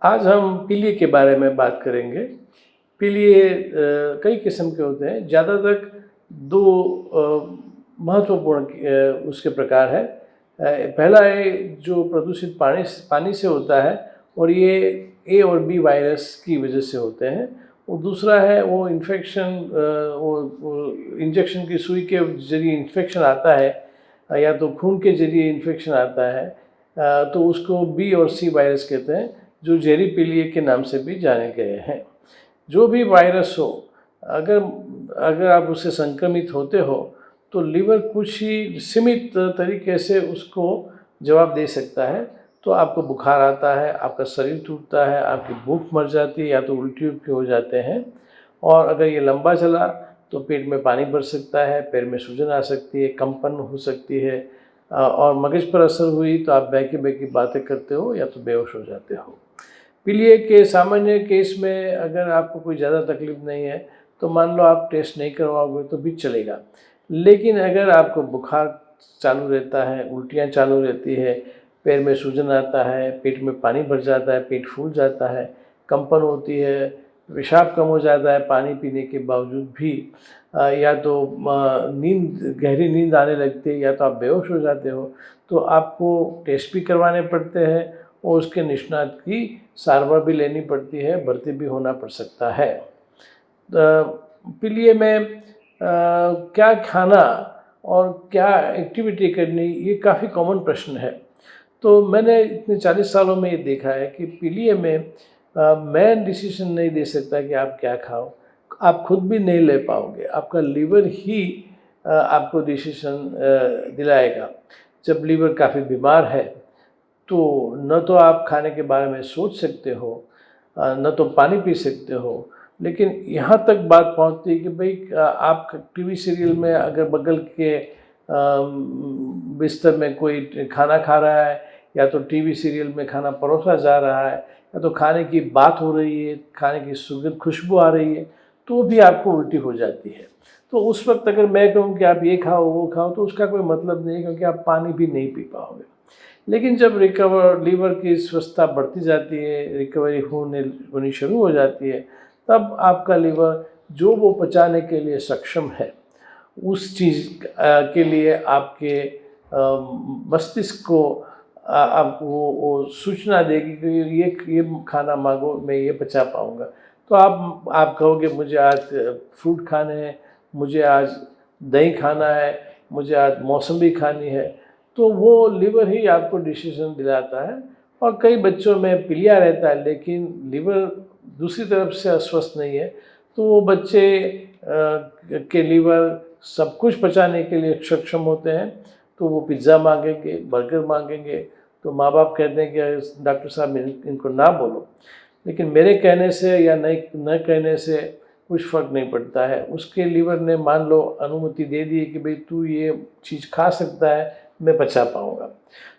आज हम पीलिए के बारे में बात करेंगे। पीलिए कई किस्म के होते हैं। ज़्यादातर दो महत्वपूर्ण उसके प्रकार है। पहला है जो प्रदूषित पानी से होता है और ये ए और बी वायरस की वजह से होते हैं। और दूसरा है वो इन्फेक्शन, वो इंजेक्शन की सुई के ज़रिए इन्फेक्शन आता है या तो खून के ज़रिए इन्फेक्शन आता है, तो उसको बी और सी वायरस कहते हैं, जो जेरी पीलिए के नाम से भी जाने गए हैं। जो भी वायरस हो, अगर अगर आप उससे संक्रमित होते हो तो लीवर कुछ ही सीमित तरीके से उसको जवाब दे सकता है। तो आपको बुखार आता है, आपका शरीर टूटता है, आपकी भूख मर जाती है या तो उल्टी हो जाते हैं। और अगर ये लंबा चला तो पेट में पानी भर सकता है, पैर में सूजन आ सकती है, कंपन हो सकती है, और मगज पर असर हुई तो आप बहकी बहकी बातें करते हो या तो बेहोश हो जाते हो। पीलिए के सामान्य केस में अगर आपको कोई ज़्यादा तकलीफ नहीं है तो मान लो आप टेस्ट नहीं करवाओगे तो भी चलेगा। लेकिन अगर आपको बुखार चालू रहता है, उल्टियाँ चालू रहती है, पैर में सूजन आता है, पेट में पानी भर जाता है, पेट फूल जाता है, कंपन होती है, पेशाब कम हो जाता है पानी पीने के बावजूद भी, या तो गहरी नींद आने लगती है या तो आप बेहोश हो जाते हो, तो आपको टेस्ट भी करवाने पड़ते हैं और उसके निष्णात की सारवार भी लेनी पड़ती है, भर्ती भी होना पड़ सकता है। पीलिए में क्या खाना और क्या एक्टिविटी करनी, ये काफ़ी कॉमन प्रश्न है। तो मैंने इतने 40 सालों में ये देखा है कि पीलिए में मैं डिसीजन नहीं दे सकता कि आप क्या खाओ, आप खुद भी नहीं ले पाओगे, आपका लीवर ही आपको डिसीजन दिलाएगा। जब लीवर काफ़ी बीमार है तो न तो आप खाने के बारे में सोच सकते हो, न तो पानी पी सकते हो, लेकिन यहाँ तक बात पहुँचती है कि भाई आप टीवी सीरियल में अगर बगल के बिस्तर में कोई खाना खा रहा है या तो टीवी सीरियल में खाना परोसा जा रहा है या तो खाने की बात हो रही है, खाने की सुगंध खुशबू आ रही है, तो भी आपको उल्टी हो जाती है। तो उस वक्त अगर मैं कहूँ कि आप ये खाओ वो खाओ तो उसका कोई मतलब नहीं है, क्योंकि आप पानी भी नहीं पी पाओगे। लेकिन जब लीवर की स्वस्थता बढ़ती जाती है, रिकवरी होनी शुरू हो जाती है, तब आपका लीवर जो वो पचाने के लिए सक्षम है, उस चीज़ के लिए आपके मस्तिष्क को आपको वो सूचना देगी कि ये खाना मांगो, मैं ये पचा पाऊँगा। तो आप कहोगे मुझे आज फ्रूट खाने हैं, मुझे आज दही खाना है, मुझे आज मौसमी खानी है, तो वो लीवर ही आपको डिसीजन दिलाता है। और कई बच्चों में पीलिया रहता है लेकिन लीवर दूसरी तरफ से अस्वस्थ नहीं है, तो वो बच्चे के लीवर सब कुछ पचाने के लिए सक्षम होते हैं, तो वो पिज़्ज़ा मांगेंगे, बर्गर मांगेंगे। तो माँ बाप कहते हैं कि डॉक्टर साहब इनको ना बोलो, लेकिन मेरे कहने से या नहीं न कहने से कुछ फ़र्क नहीं पड़ता है। उसके लीवर ने मान लो अनुमति दे दी कि भाई तू ये चीज़ खा सकता है, मैं पचा पाऊँगा।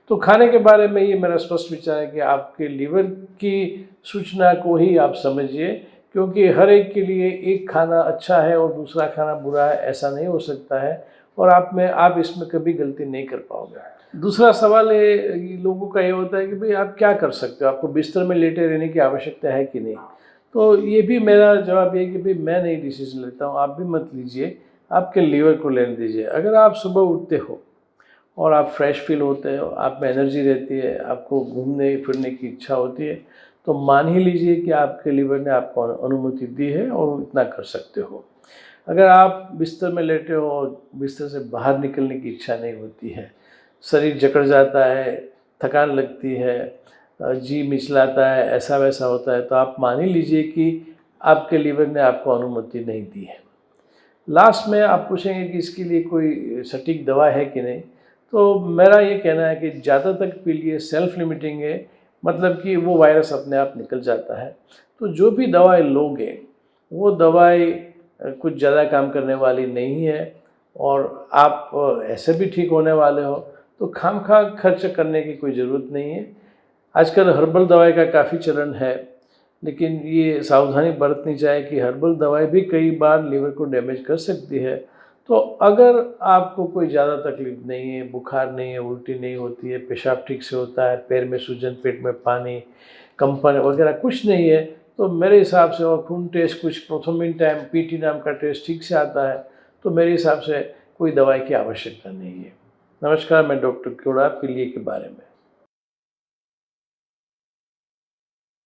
तो खाने के बारे में ये मेरा स्पष्ट विचार है कि आपके लीवर की सूचना को ही आप समझिए, क्योंकि हर एक के लिए एक खाना अच्छा है और दूसरा खाना बुरा है, ऐसा नहीं हो सकता है। और आप इसमें कभी गलती नहीं कर पाओगे। दूसरा सवाल ये लोगों का ये होता है कि भाई आप क्या कर सकते हो, आपको बिस्तर में लेटे रहने की आवश्यकता है कि नहीं। तो ये भी मेरा जवाब ये है कि भाई मैं नहीं डिसीजन लेता हूँ, आप भी मत लीजिए, आपके लीवर को लेने दीजिए। अगर आप सुबह उठते हो और आप फ्रेश फील होते हो, आप में एनर्जी रहती है, आपको घूमने फिरने की इच्छा होती है, तो मान ही लीजिए कि आपके लीवर ने आपको अनुमति दी है और इतना कर सकते हो। अगर आप बिस्तर में लेटे हो और बिस्तर से बाहर निकलने की इच्छा नहीं होती है, शरीर जकड़ जाता है, थकान लगती है, जी मिचलाता है, ऐसा वैसा होता है, तो आप मान ही लीजिए कि आपके लीवर ने आपको अनुमति नहीं दी है। लास्ट में आप पूछेंगे कि इसके लिए कोई सटीक दवा है कि नहीं, तो मेरा ये कहना है कि ज़्यादा तक पीलिए सेल्फ लिमिटिंग है, मतलब कि वो वायरस अपने आप निकल जाता है। तो जो भी दवाई लोगे वो दवाई कुछ ज़्यादा काम करने वाली नहीं है और आप ऐसे भी ठीक होने वाले हो, तो खामखा खर्च करने की कोई ज़रूरत नहीं है। आजकल हर्बल दवाई का काफ़ी चलन है, लेकिन ये सावधानी बरतनी चाहिए कि हर्बल दवाई भी कई बार लीवर को डैमेज कर सकती है। तो अगर आपको कोई ज़्यादा तकलीफ़ नहीं है, बुखार नहीं है, उल्टी नहीं होती है, पेशाब ठीक से होता है, पैर में सूजन, पेट में पानी, कंपन वगैरह कुछ नहीं है, तो मेरे हिसाब से और खून टेस्ट कुछ प्रोथर्मिन टाइम पीटी नाम का टेस्ट ठीक से आता है, तो मेरे हिसाब से कोई दवाई की आवश्यकता नहीं है। नमस्कार, मैं डॉक्टर क्योड़ा, पीलिया के बारे में।